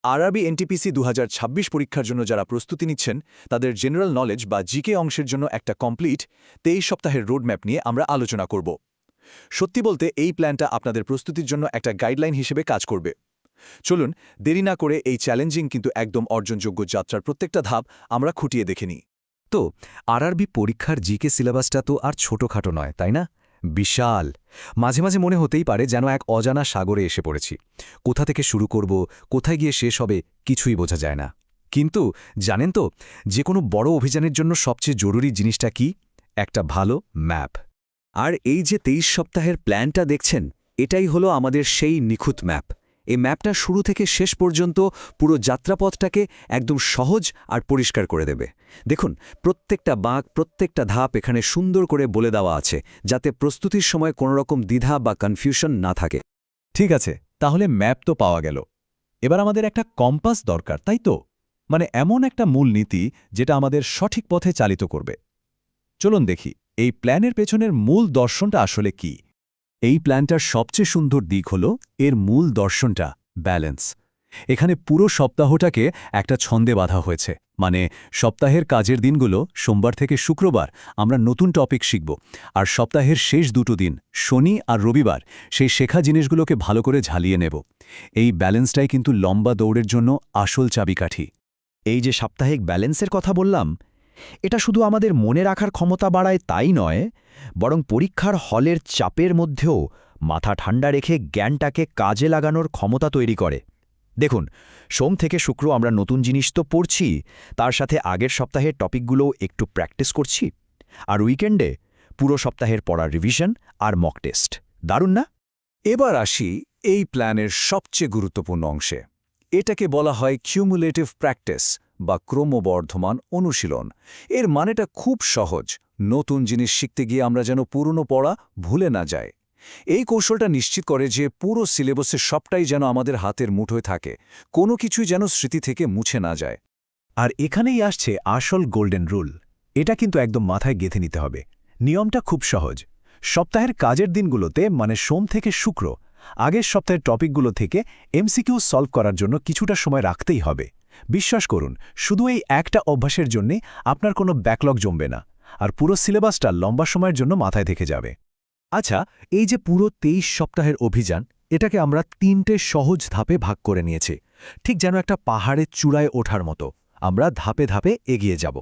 RRB NTPC ২০২৬ পরীক্ষার জন্য যারা প্রস্তুতি নিচ্ছেন তাদের জেনারেল নলেজ বা জিকে অংশের জন্য একটা কমপ্লিট ২৩ সপ্তাহের রোডম্যাপ নিয়ে আমরা আলোচনা করব। সত্যি বলতে এই প্ল্যানটা আপনাদের প্রস্তুতির জন্য একটা গাইডলাইন হিসেবে কাজ করবে। চলুন দেরি না করে এই চ্যালেঞ্জিং কিন্তু একদম অর্জনযোগ্য যাত্রার প্রত্যেকটা ধাপ আমরা খুঁটিয়ে দেখে নিই। তো আরআরবি পরীক্ষার জিকে সিলেবাসটা তো আর ছোটখাটো নয়, তাই না? বিশাল। মাঝে মাঝে মনে হতেই পারে যেন এক অজানা সাগরে এসে পড়েছি। কোথা থেকে শুরু করব, কোথায় গিয়ে শেষ হবে, কিছুই বোঝা যায় না। কিন্তু জানেন তো, যে কোনো বড় অভিযানের জন্য সবচেয়ে জরুরি জিনিসটা কি? একটা ভালো ম্যাপ। আর এই যে ২৩ সপ্তাহের প্ল্যানটা দেখছেন, এটাই হলো আমাদের সেই নিখুঁত ম্যাপ। এই ম্যাপটা শুরু থেকে শেষ পর্যন্ত পুরো যাত্রাপথটাকে একদম সহজ আর পরিষ্কার করে দেবে। দেখুন, প্রত্যেকটা বাঁক, প্রত্যেকটা ধাপ এখানে সুন্দর করে বলে দেওয়া আছে, যাতে প্রস্তুতির সময় কোনো রকম দ্বিধা বা কনফিউশন না থাকে। ঠিক আছে, তাহলে ম্যাপ তো পাওয়া গেল। এবার আমাদের একটা কম্পাস দরকার, তাই তো? মানে এমন একটা মূল নীতি যেটা আমাদের সঠিক পথে চালিত করবে। চলুন দেখি এই প্ল্যানের পেছনের মূল দর্শনটা আসলে কি। এই প্ল্যানটার সবচেয়ে সুন্দর দিক হল এর মূল দর্শনটা ব্যালেন্স। এখানে পুরো সপ্তাহটাকে একটা ছন্দে বাঁধা হয়েছে। মানে সপ্তাহের কাজের দিনগুলো সোমবার থেকে শুক্রবার আমরা নতুন টপিক শিখব, আর সপ্তাহের শেষ দুটো দিন শনি আর রবিবার সেই শেখা জিনিসগুলোকে ভালো করে ঝালিয়ে নেব। এই ব্যালেন্সটাই কিন্তু লম্বা দৌড়ের জন্য আসল চাবিকাঠি। এই যে সাপ্তাহিক ব্যালেন্সের কথা বললাম, এটা শুধু আমাদের মনে রাখার ক্ষমতা বাড়ায় তাই নয়, বরং পরীক্ষার হলের চাপের মধ্যেও মাথা ঠান্ডা রেখে জ্ঞানটাকে কাজে লাগানোর ক্ষমতা তৈরি করে। দেখুন, সোম থেকে শুক্র আমরা নতুন জিনিস তো পড়ছি, তার সাথে আগের সপ্তাহের টপিকগুলোও একটু প্র্যাকটিস করছি। আর উইকেন্ডে পুরো সপ্তাহের পড়ার রিভিশন আর মক টেস্ট। দারুণ না? এবার আসি এই প্ল্যানের সবচেয়ে গুরুত্বপূর্ণ অংশে। এটাকে বলা হয় কিউমুলেটিভ প্র্যাকটিস বা ক্রমবর্ধমান অনুশীলন। এর মানেটা খুব সহজ। নতুন জিনিস শিখতে গিয়ে আমরা যেন পুরনো পড়া ভুলে না যাই। এই কৌশলটা নিশ্চিত করে যে পুরো সিলেবাসের সবটাই যেন আমাদের হাতের মুঠোয় থাকে, কোনো কিছুই যেন স্মৃতি থেকে মুছে না যায়। আর এখানেই আসছে আসল গোল্ডেন রুল। এটা কিন্তু একদম মাথায় গেঁথে নিতে হবে। নিয়মটা খুব সহজ। সপ্তাহের কাজের দিনগুলোতে, মানে সোম থেকে শুক্র, আগের সপ্তাহের টপিকগুলো থেকে এমসিকিউ সলভ করার জন্য কিছুটা সময় রাখতেই হবে। বিশ্বাস করুন, শুধু এই একটা অভ্যাসের জন্যে আপনার কোনো ব্যাকলগ জমবে না, আর পুরো সিলেবাসটা লম্বা সময়ের জন্য মাথায় থেকে যাবে। আচ্ছা, এই যে পুরো ২৩ সপ্তাহের অভিযান, এটাকে আমরা ৩টে সহজ ধাপে ভাগ করে নিয়েছি। ঠিক যেন একটা পাহাড়ের চূড়ায় ওঠার মতো আমরা ধাপে ধাপে এগিয়ে যাব।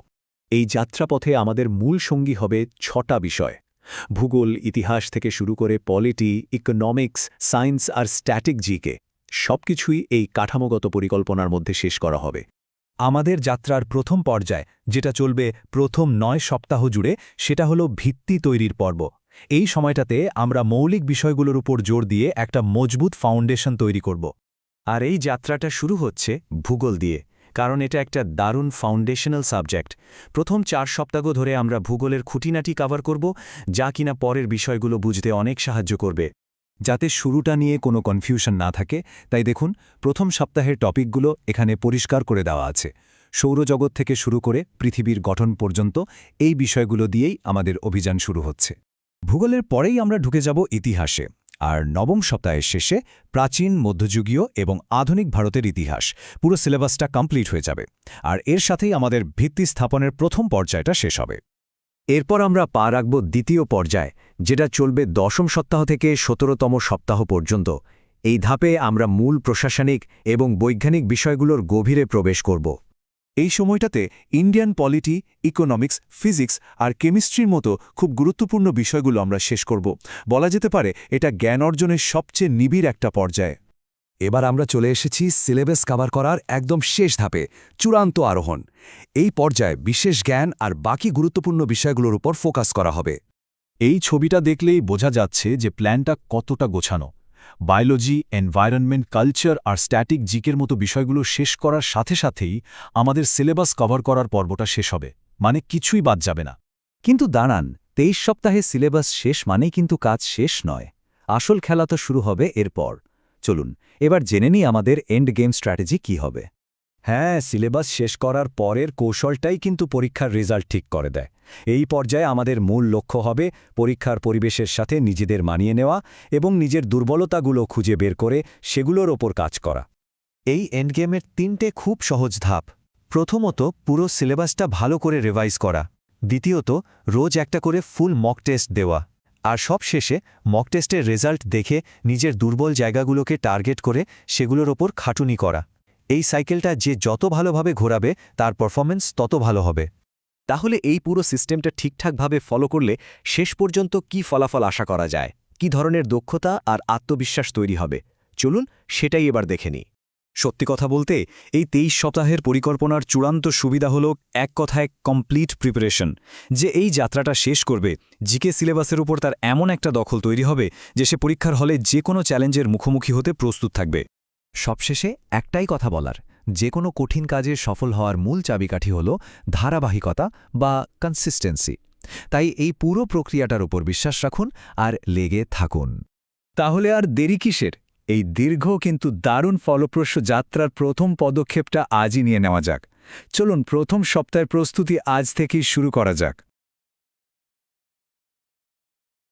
এই যাত্রাপথে আমাদের মূল সঙ্গী হবে ৬টা বিষয়। ভূগোল, ইতিহাস থেকে শুরু করে পলিটি, ইকোনমিক্স, সায়েন্স আর স্ট্যাটিক জিকে, সবকিছুই এই কাঠামোগত পরিকল্পনার মধ্যে শেষ করা হবে। আমাদের যাত্রার প্রথম পর্যায়, যেটা চলবে প্রথম ৯ সপ্তাহ জুড়ে, সেটা হলো ভিত্তি তৈরির পর্ব। এই সময়টাতে আমরা মৌলিক বিষয়গুলোর উপর জোর দিয়ে একটা মজবুত ফাউন্ডেশন তৈরি করব। আর এই যাত্রাটা শুরু হচ্ছে ভূগোল দিয়ে, কারণ এটা একটা দারুণ ফাউন্ডেশনাল সাবজেক্ট। প্রথম ৪ সপ্তাহ ধরে আমরা ভূগোলের খুঁটিনাটি কভার করব, যা কিনা পরের বিষয়গুলো বুঝতে অনেক সাহায্য করবে। যাতে শুরুটা নিয়ে কোনো কনফিউশন না থাকে, তাই দেখুন প্রথম সপ্তাহের টপিকগুলো এখানে পরিষ্কার করে দেওয়া আছে। সৌরজগৎ থেকে শুরু করে পৃথিবীর গঠন পর্যন্ত এই বিষয়গুলো দিয়েই আমাদের অভিযান শুরু হচ্ছে। ভূগোলের পরেই আমরা ঢুকে যাব ইতিহাসে, আর নবম সপ্তাহের শেষে প্রাচীন, মধ্যযুগীয় এবং আধুনিক ভারতের ইতিহাস। পুরো সিলেবাসটা কমপ্লিট হয়ে যাবে, আর এর সাথেই আমাদের ভিত্তি স্থাপনের প্রথম পর্যায়টা শেষ হবে। এরপর আমরা পা রাখব দ্বিতীয় পর্যায়, যেটা চলবে ১০ম সপ্তাহ থেকে ১৭তম সপ্তাহ পর্যন্ত। এই ধাপে আমরা মূল প্রশাসনিক এবং বৈজ্ঞানিক বিষয়গুলোর গভীরে প্রবেশ করব। এই সময়টাতে ইন্ডিয়ান পলিটি, ইকোনমিক্স, ফিজিক্স আর কেমিস্ট্রির মতো খুব গুরুত্বপূর্ণ বিষয়গুলো আমরা শেষ করব। বলা যেতে পারে এটা জ্ঞান অর্জনের সবচেয়ে নিবিড় একটা পর্যায়। এবার আমরা চলে এসেছি সিলেবাস কভার করার একদম শেষ ধাপে, চূড়ান্ত আরোহণ। এই পর্যায়ে বিশেষ জ্ঞান আর বাকি গুরুত্বপূর্ণ বিষয়গুলোর উপর ফোকাস করা হবে। এই ছবিটা দেখলেই বোঝা যাচ্ছে যে প্ল্যানটা কতটা গোছানো। বায়োলজি, এনভায়রনমেন্ট, কালচার আর স্ট্যাটিক জিকের মতো বিষয়গুলো শেষ করার সাথে সাথেই আমাদের সিলেবাস কভার করার পর্বটা শেষ হবে, মানে কিছুই বাদ যাবে না। কিন্তু দাঁড়ান, ২৩ সপ্তাহে সিলেবাস শেষ মানেই কিন্তু কাজ শেষ নয়। আসল খেলা তো শুরু হবে এরপর। চলুন এবার জেনে নিই আমাদের এন্ড গেম স্ট্র্যাটেজি কী হবে। হ্যাঁ, সিলেবাস শেষ করার পরের কৌশলটাই কিন্তু পরীক্ষার রেজাল্ট ঠিক করে দেয়। এই পর্যায়ে আমাদের মূল লক্ষ্য হবে পরীক্ষার পরিবেশের সাথে নিজেদের মানিয়ে নেওয়া এবং নিজের দুর্বলতাগুলো খুঁজে বের করে সেগুলোর ওপর কাজ করা। এই এন্ডগেমের 3টে খুব সহজ ধাপ। প্রথমত, পুরো সিলেবাসটা ভালো করে রিভাইজ করা। দ্বিতীয়ত, রোজ একটা করে ফুল মক টেস্ট দেওয়া। আর সবশেষে মক টেস্টের রেজাল্ট দেখে নিজের দুর্বল জায়গাগুলোকে টার্গেট করে সেগুলোর ওপর খাটুনি করা। এই সাইকেলটা যে যত ভালোভাবে ঘোরাবে তার পারফরম্যান্স তত ভালো হবে। তাহলে এই পুরো সিস্টেমটা ঠিকঠাকভাবে ফলো করলে শেষ পর্যন্ত কি ফলাফল আশা করা যায়, কি ধরনের দক্ষতা আর আত্মবিশ্বাস তৈরি হবে, চলুন সেটাই এবার দেখে নিই। সত্যি কথা বলতে এই 23 সপ্তাহের পরিকল্পনার চূড়ান্ত সুবিধা হল এক কথায় কমপ্লিট প্রিপারেশন। যে এই যাত্রাটা শেষ করবে, জিকে সিলেবাসের উপর তার এমন একটা দখল তৈরি হবে যে সে পরীক্ষার হলে যে কোনো চ্যালেঞ্জের মুখোমুখি হতে প্রস্তুত থাকবে। সবশেষে একটাই কথা বলার, যে কোনো কঠিন কাজে সফল হওয়ার মূল চাবিকাঠি হল ধারাবাহিকতা বা কনসিস্টেন্সি। তাই এই পুরো প্রক্রিয়াটার উপর বিশ্বাস রাখুন আর লেগে থাকুন। তাহলে আর দেরি কিসের? এই দীর্ঘ কিন্তু দারুণ ফলপ্রসূ যাত্রার প্রথম পদক্ষেপটা আজই নিয়ে নেওয়া যাক। চলুন প্রথম সপ্তাহের প্রস্তুতি আজ থেকেই শুরু করা যাক।